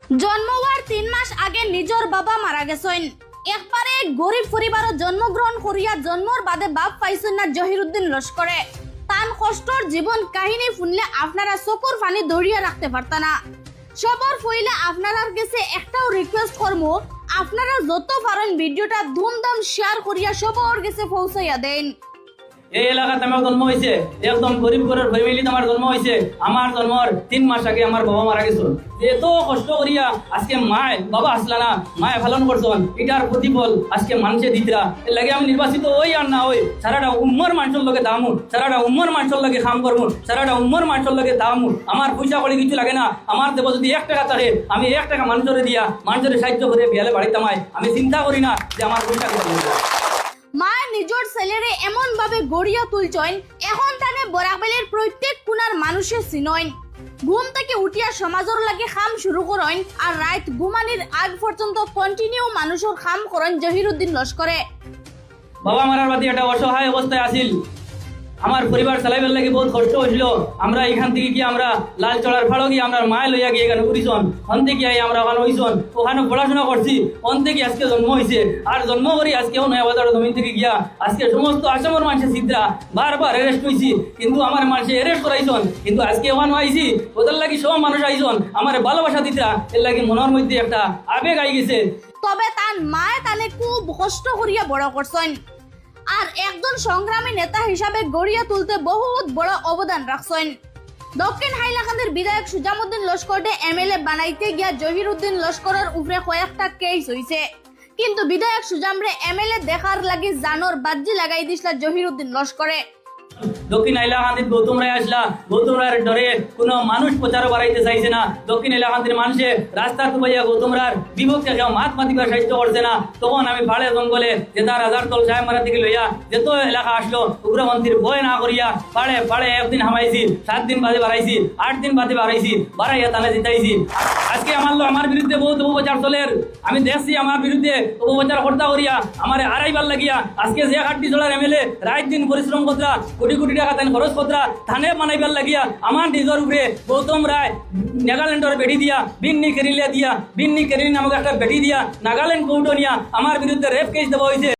জন্ম হওয়ার 3 মাস আগে নিজের বাবা মারা গেছেন। একবারে গরিব পরিবারও জন্মগ্রহণ করিয়া জন্মর বাদে বাপ পাইছেন না জহিরুদ্দিন লস্করে। তান কষ্টর জীবন কাহিনী শুনলে আপনারা চকুর পানি দড়িয়ে রাখতে পারতা না। সবর ফইলে আপনার কাছে একটাও রিকোয়েস্ট করবো, আপনারা যত পারেন ভিডিওটা ধুমধাম শেয়ার করিয়া সবর কাছে পৌঁছাইয়া দেন। এই এলাকাতে আমার জন্ম হয়েছে, একদম গরিব ঘরের ফ্যামিলিতে আমার জন্ম হয়েছে। আমার জন্মর 3 মাস আগে আমার বাবা মারা গেছিল। এত কষ্ট করিয়া আজকে মায় বাবা আসলা না, মায় পালন করছেন, এটার প্রতিফল আজকে মানুষে দিতরা। এর লাগে আমি নির্বাচিত ওই আর না ওই সারাটা উম্মর মানুষের লগে দামু, সারাটা উম্মর মানুষের লগে কাম করবো, সারাটা উম্মর মানুষের লগে দামু। আমার পয়সা করে কিছু লাগে না। আমার দেব যদি 1 টাকা থাকে, আমি 1 টাকা মানুষের দিয়া মানুষের সাহায্য করে বিয়ালে বাড়িতে আমায়। আমি চিন্তা করি না যে আমার পয়সা করে মায়ের নিজের ছেলেরে এমন ভাবে গড়িয়া তুলছেন, এখন তাকে বরাকবেলের প্রত্যেক কোনার মানুষের চিনইন। ঘুম থেকে উঠিয়া সমাজের লাগে খাম শুরু করেন, আর রাত ঘুমানির আগ পর্যন্ত কন্টিনিউ মানুষের খাম করেন জহিরুদ্দিন লস্করে। বাবা মারার বাদে একটা অসহায় অবস্থায় আসিল। আমার পরিবার চালাইবার লাগে বহুত কষ্ট হয়েছিল। আমরা এখান থেকে গিয়ে আমরা লাল চড়ার ফাড়ো গিয়ে আমরা মায় লইয়া গিয়ে এখানে উড়িছন, ওখান থেকে আমরা ওখানে হইছন, ওখানে পড়াশোনা করছি, ওখান থেকে আজকে জন্ম হয়েছে। আর জন্ম করি আজকেও নয়া বাজার জমিন থেকে গিয়া আজকে সমস্ত আসামের মানুষের সিদ্ধা বারবার অ্যারেস্ট হয়েছি, কিন্তু আমার মানুষে অ্যারেস্ট করাইছন। কিন্তু আজকে ওখানে আইছি, ওদের লাগে সব মানুষ আইছন আমার ভালোবাসা দিতরা। এর লাগে মনের মধ্যে একটা আবেগ আই গেছে। তবে তার মায় তানে খুব কষ্ট করিয়া বড় করছেন, আর একজন সংগ্রামী নেতা হিসাবে গড়িয়া তুলতে বহুত বড় অবদান রাখছেন। দক্ষিণ হাইলাকান্দির বিধায়ক সুজামুদ্দিন লস্করকে এমএলএ বানাইতে গিয়া জহিরুদ্দিন লস্করের উপরে কয়েকটা কেস হয়েছে, কিন্তু বিধায়ক সুজামরে এমএলএ দেখার লাগি জানোর বাজি লাগাই দিছিল জহিরুদ্দিন লস্করে। দক্ষিণ হাইলাকান্দির গৌতম রায় আসলা, গৌতম রায়ের ডরে কোনো মানুষ প্রচারও বাড়াইতে চাইছে না। দক্ষিণ হাইলাকান্দির মানুষে রাস্তার তুবাইয়া গৌতম রায়ের বিভক্তি কেউ মাত মাতিবার সাহায্য করছে না। তখন আমি পাড়ে জঙ্গলে যে তার হাজারতল সাহেব মারা থেকে লইয়া যেত এলাকা আসলো, উগ্রপন্থীর ভয় না করিয়া পাড়ে পাড়ে 1 দিন হামাইছি, 7 দিন বাদে বাড়াইছি, 8 দিন বাদে বাড়াইছি, বাড়াইয়া তাহলে জিতাইছি। আজকে আমার বিরুদ্ধে বহুত অপপ্রচার চলের। আমি দেখছি আমার বিরুদ্ধে অপপ্রচার হত্যা করিয়া আমার আড়াইবার লাগিয়া আজকে যে ঘাটটি জোড়ার এমএলএ রাত দিন পরিশ্রম কতরা কোটি কোটি টাকা তাই খরচ কতরা থানে বানাইবার লাগিয়া আমার নিজের উপরে গৌতম রায় নাগাল্যান্ডের বেটি দিয়া বিন্নি কেরিলিয়া দিয়া বিন্নি কেরিলি নামক একটা বেটি দিয়া নাগাল্যান্ড কোর্ট নিয়া আমার বিরুদ্ধে রেপ কেস দেওয়া হয়েছে।